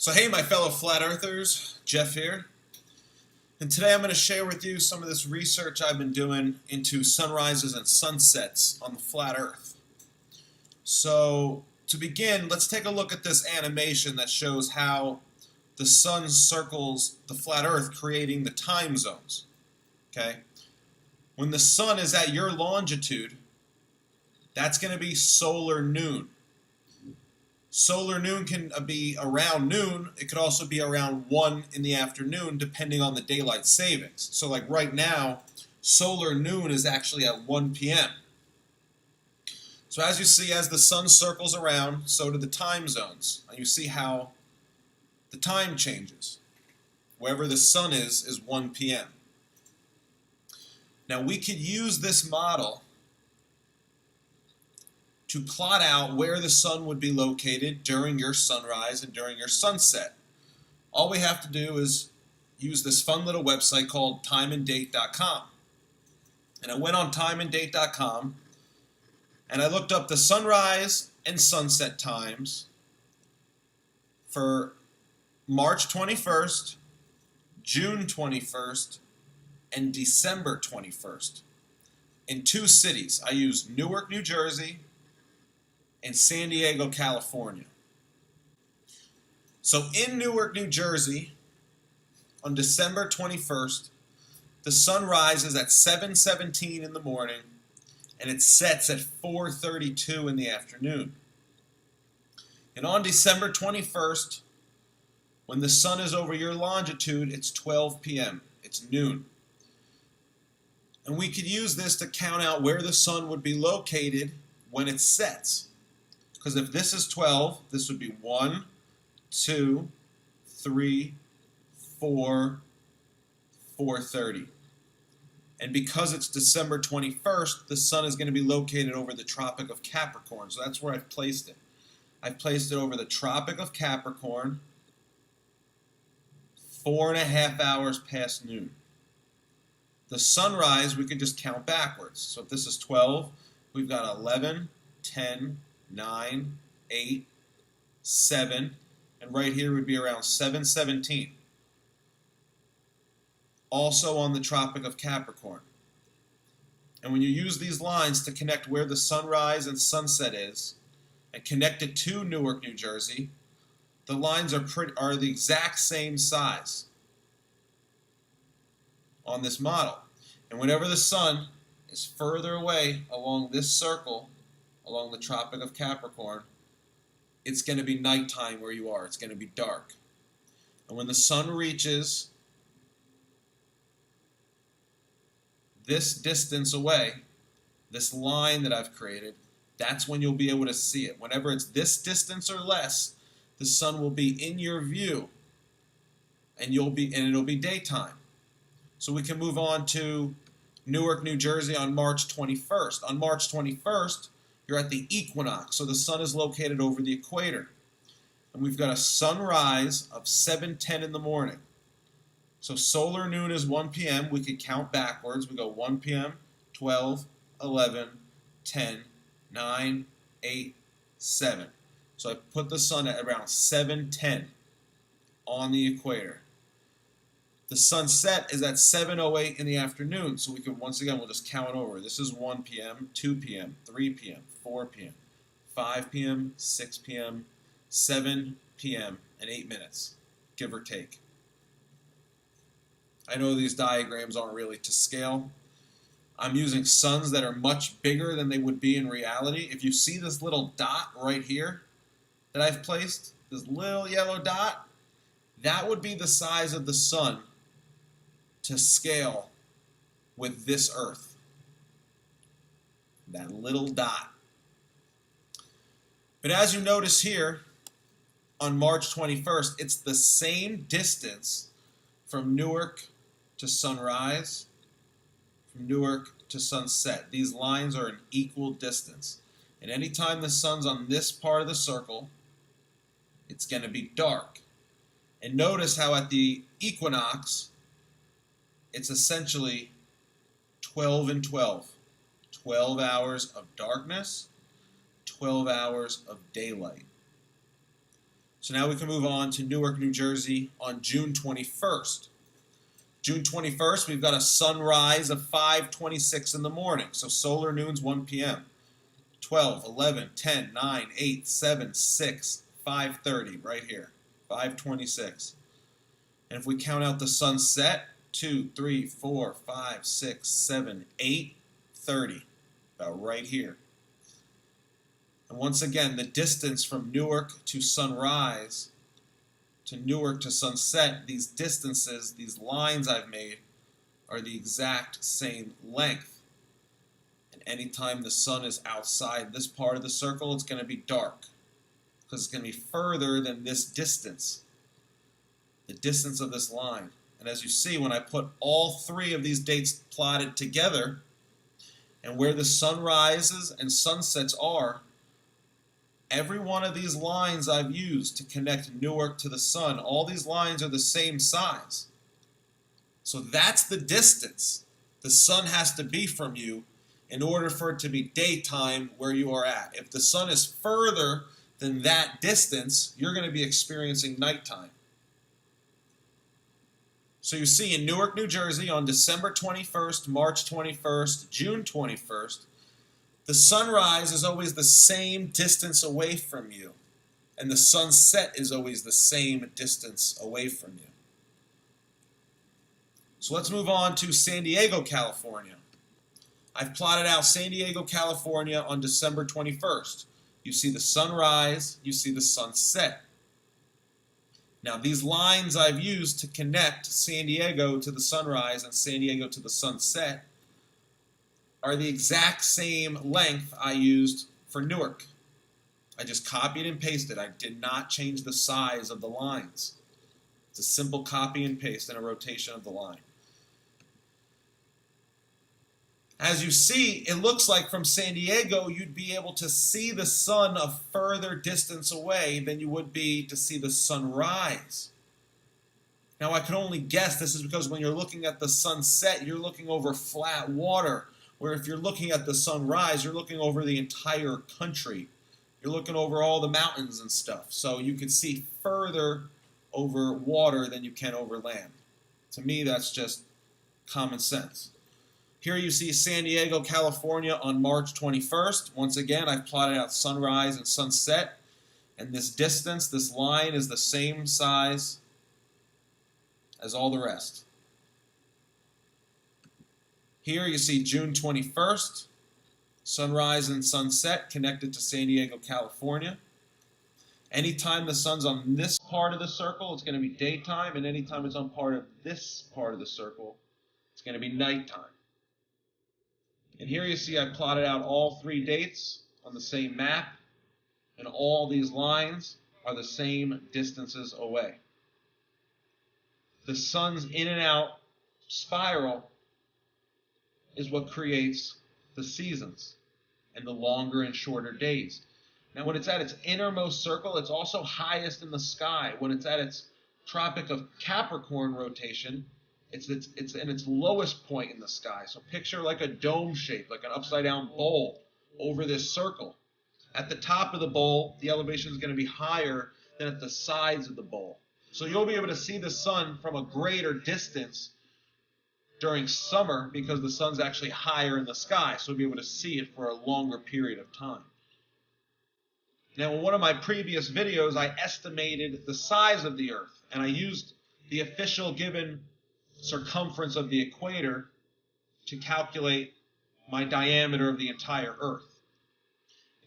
So hey my fellow flat earthers, Jeff here, and today I'm going to share with you some of this research I've been doing into sunrises and sunsets on the flat earth. So to begin, let's take a look at this animation that shows how the sun circles the flat earth, creating the time zones. Okay? When the sun is at your longitude, that's going to be solar noon. Solar noon can be around noon. It could also be around 1 in the afternoon, depending on the daylight savings. So like right now, solar noon is actually at 1 p.m. So as you see, as the sun circles around, so do the time zones. And you see how the time changes. Wherever the sun is 1 p.m. Now we could use this model to plot out where the sun would be located during your sunrise and during your sunset. All we have to do is use this fun little website called timeanddate.com. And I went on timeanddate.com and I looked up the sunrise and sunset times for March 21st, June 21st, and December 21st in 2 cities. I used Newark, New Jersey, and San Diego, California. So in Newark, New Jersey, on December 21st, the sun rises at 7:17 in the morning and it sets at 4:32 in the afternoon. And on December 21st, when the sun is over your longitude, it's 12 p.m. It's noon. And we could use this to count out where the sun would be located when it sets. Because if this is 12, this would be 1, 2, 3, 4, 4:30. And because it's December 21st, the sun is going to be located over the Tropic of Capricorn. So that's where I've placed it. I've placed it over the Tropic of Capricorn, 4.5 hours past noon. The sunrise, we could just count backwards. So if this is 12, we've got 11, 10, 9, 8, 7, and right here would be around 7:17. Also on the Tropic of Capricorn. And when you use these lines to connect where the sunrise and sunset is, and connect it to Newark, New Jersey, the lines are the exact same size on this model. And whenever the sun is further away along this circle, along the Tropic of Capricorn, it's going to be nighttime where you are. It's going to be dark. And when the sun reaches this distance away, this line that I've created, that's when you'll be able to see it. Whenever it's this distance or less, the sun will be in your view, and it'll be daytime. So we can move on to Newark, New Jersey on March 21st. On March 21st, you're at the equinox, so the sun is located over the equator. And we've got a sunrise of 7:10 in the morning. So solar noon is 1 p.m. We could count backwards. We go 1 p.m., 12, 11, 10, 9, 8, 7. So I put the sun at around 7:10 on the equator. The sunset is at 7:08 in the afternoon, so we can, once again, we'll just count over. This is 1 p.m., 2 p.m., 3 p.m., 4 p.m., 5 p.m., 6 p.m., 7 p.m., and 8 minutes, give or take. I know these diagrams aren't really to scale. I'm using suns that are much bigger than they would be in reality. If you see this little dot right here that I've placed, this little yellow dot, that would be the size of the sun to scale with this Earth. That little dot. But as you notice here, on March 21st, it's the same distance from Newark to sunrise, from Newark to sunset. These lines are an equal distance. And anytime the sun's on this part of the circle, it's going to be dark. And notice how at the equinox, it's essentially 12 and 12. 12 hours of darkness, 12 hours of daylight. So now we can move on to Newark, New Jersey on June 21st. June 21st, we've got a sunrise of 5:26 in the morning. So solar noon's 1 p.m. 12, 11, 10, 9, 8, 7, 6, 5:30 right here. 5:26. And if we count out the sunset, 2, 3, 4, 5, 6, 7, 8:30. About right here. And once again, the distance from Newark to sunrise to Newark to sunset, these distances, these lines I've made, are the exact same length. And anytime the sun is outside this part of the circle, it's going to be dark, because it's going to be further than this distance, the distance of this line. And as you see, when I put all three of these dates plotted together, and where the sunrises and sunsets are, every one of these lines I've used to connect Newark to the sun, all these lines are the same size. So that's the distance the sun has to be from you in order for it to be daytime where you are at. If the sun is further than that distance, you're going to be experiencing nighttime. So you see, in Newark, New Jersey, on December 21st, March 21st, June 21st, the sunrise is always the same distance away from you, and the sunset is always the same distance away from you. So let's move on to San Diego, California. I've plotted out San Diego, California on December 21st. You see the sunrise, you see the sunset. Now these lines I've used to connect San Diego to the sunrise and San Diego to the sunset are the exact same length I used for Newark. I just copied and pasted. I did not change the size of the lines. It's a simple copy and paste and a rotation of the line. As you see, it looks like from San Diego you'd be able to see the sun a further distance away than you would be to see the sunrise. Now I can only guess this is because when you're looking at the sunset, you're looking over flat water, where if you're looking at the sunrise, you're looking over the entire country. You're looking over all the mountains and stuff. So you can see further over water than you can over land. To me, that's just common sense. Here you see San Diego, California on March 21st. Once again, I've plotted out sunrise and sunset. And this distance, this line, is the same size as all the rest. Here you see June 21st, sunrise and sunset connected to San Diego, California. Anytime the sun's on this part of the circle, it's going to be daytime, and anytime it's on part of this part of the circle, it's going to be nighttime. And here you see I plotted out all three dates on the same map, and all these lines are the same distances away. The sun's in and out spiral is what creates the seasons and the longer and shorter days. Now when it's at its innermost circle, it's also highest in the sky. When it's at its Tropic of Capricorn rotation, it's in its lowest point in the sky. So picture like a dome shape, like an upside down bowl over this circle. At the top of the bowl, the elevation is going to be higher than at the sides of the bowl. So you'll be able to see the sun from a greater distance during summer because the sun's actually higher in the sky, so we'll be able to see it for a longer period of time. Now, in one of my previous videos, I estimated the size of the Earth, and I used the official given circumference of the equator to calculate my diameter of the entire Earth.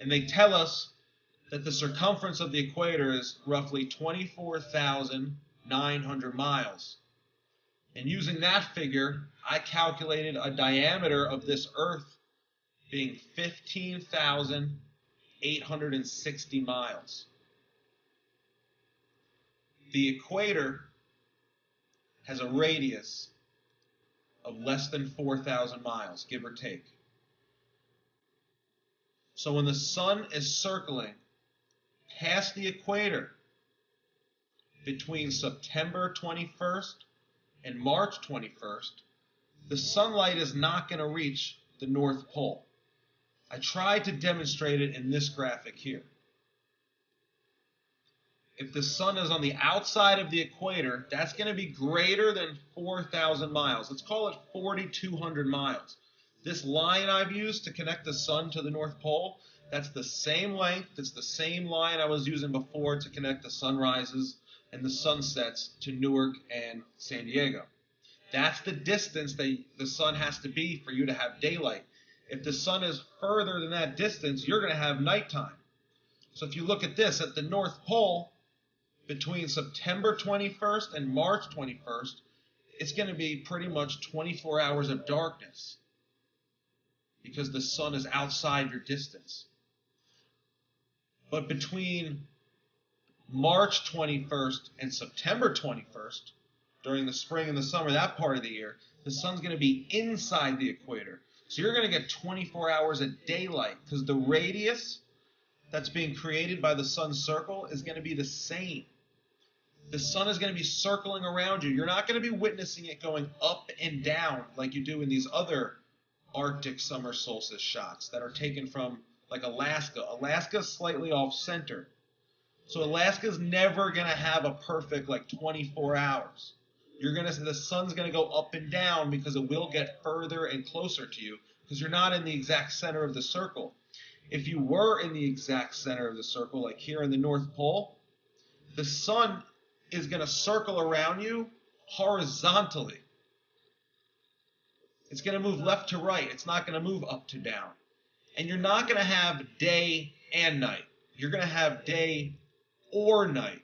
And they tell us that the circumference of the equator is roughly 24,900 miles. And using that figure, I calculated a diameter of this Earth being 15,860 miles. The equator has a radius of less than 4,000 miles, give or take. So when the sun is circling past the equator between September 21st and March 21st, the sunlight is not going to reach the North Pole. I tried to demonstrate it in this graphic here. if the sun is on the outside of the equator, that's going to be greater than 4,000 miles. Let's call it 4,200 miles. This line I've used to connect the sun to the North Pole, that's the same length. It's the same line I was using before to connect the sunrises and the sunsets to Newark and San Diego. That's the distance that the sun has to be for you to have daylight. If the sun is further than that distance, you're going to have nighttime. So if you look at this, at the North Pole, between September 21st and March 21st, it's going to be pretty much 24 hours of darkness because the sun is outside your distance. But between March 21st and September 21st, during the spring and the summer, that part of the year, the sun's going to be inside the equator. So you're going to get 24 hours of daylight because the radius that's being created by the sun's circle is going to be the same. The sun is going to be circling around you. You're not going to be witnessing it going up and down like you do in these other Arctic summer solstice shots that are taken from like Alaska. Alaska's slightly off center. So Alaska's never going to have a perfect like 24 hours. The sun's going to go up and down because it will get further and closer to you because you're not in the exact center of the circle. If you were in the exact center of the circle, like here in the North Pole, the sun is going to circle around you horizontally. It's going to move left to right. It's not going to move up to down. And you're not going to have day and night. You're going to have day or night.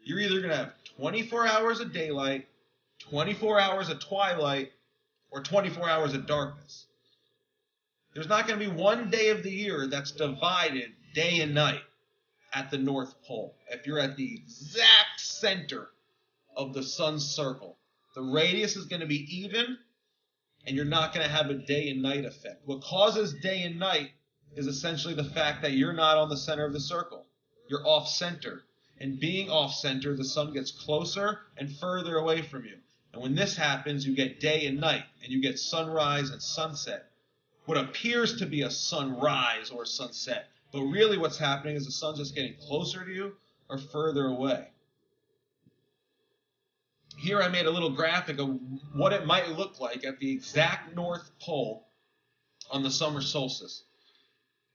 You're either going to have 24 hours of daylight, 24 hours of twilight, or 24 hours of darkness. There's not going to be one day of the year that's divided day and night at the North Pole. If you're at the exact center of the sun's circle, the radius is going to be even, and you're not going to have a day and night effect. What causes day and night is essentially the fact that you're not on the center of the circle. You're off center. And being off center, the sun gets closer and further away from you. And when this happens, you get day and night, and you get sunrise and sunset. What appears to be a sunrise or sunset, but really what's happening is the sun's just getting closer to you or further away. Here I made a little graphic of what it might look like at the exact North Pole on the summer solstice.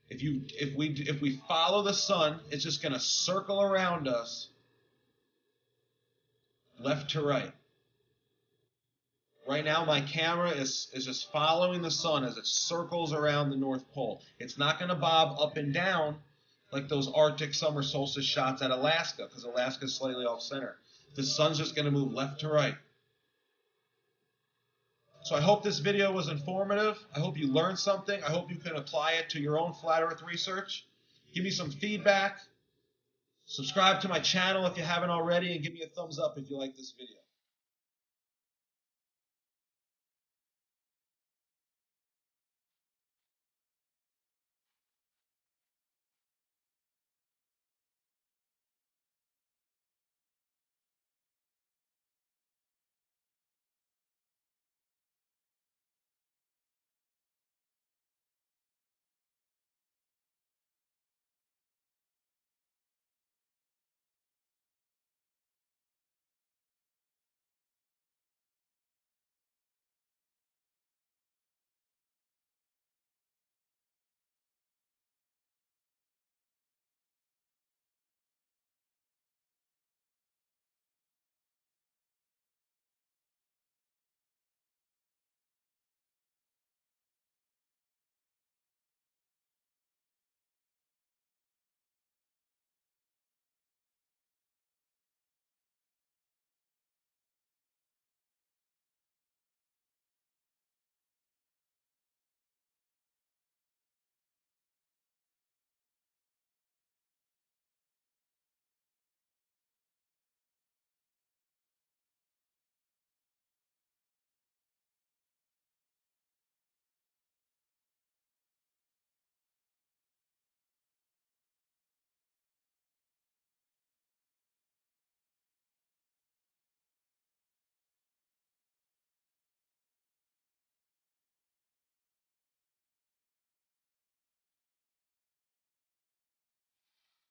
If we follow the sun, it's just going to circle around us left to right. Right now my camera is just following the sun as it circles around the North Pole. It's not going to bob up and down like those Arctic summer solstice shots at Alaska, because Alaska is slightly off center. The sun's just going to move left to right. So I hope this video was informative. I hope you learned something. I hope you can apply it to your own flat earth research. Give me some feedback. Subscribe to my channel if you haven't already, and give me a thumbs up if you like this video.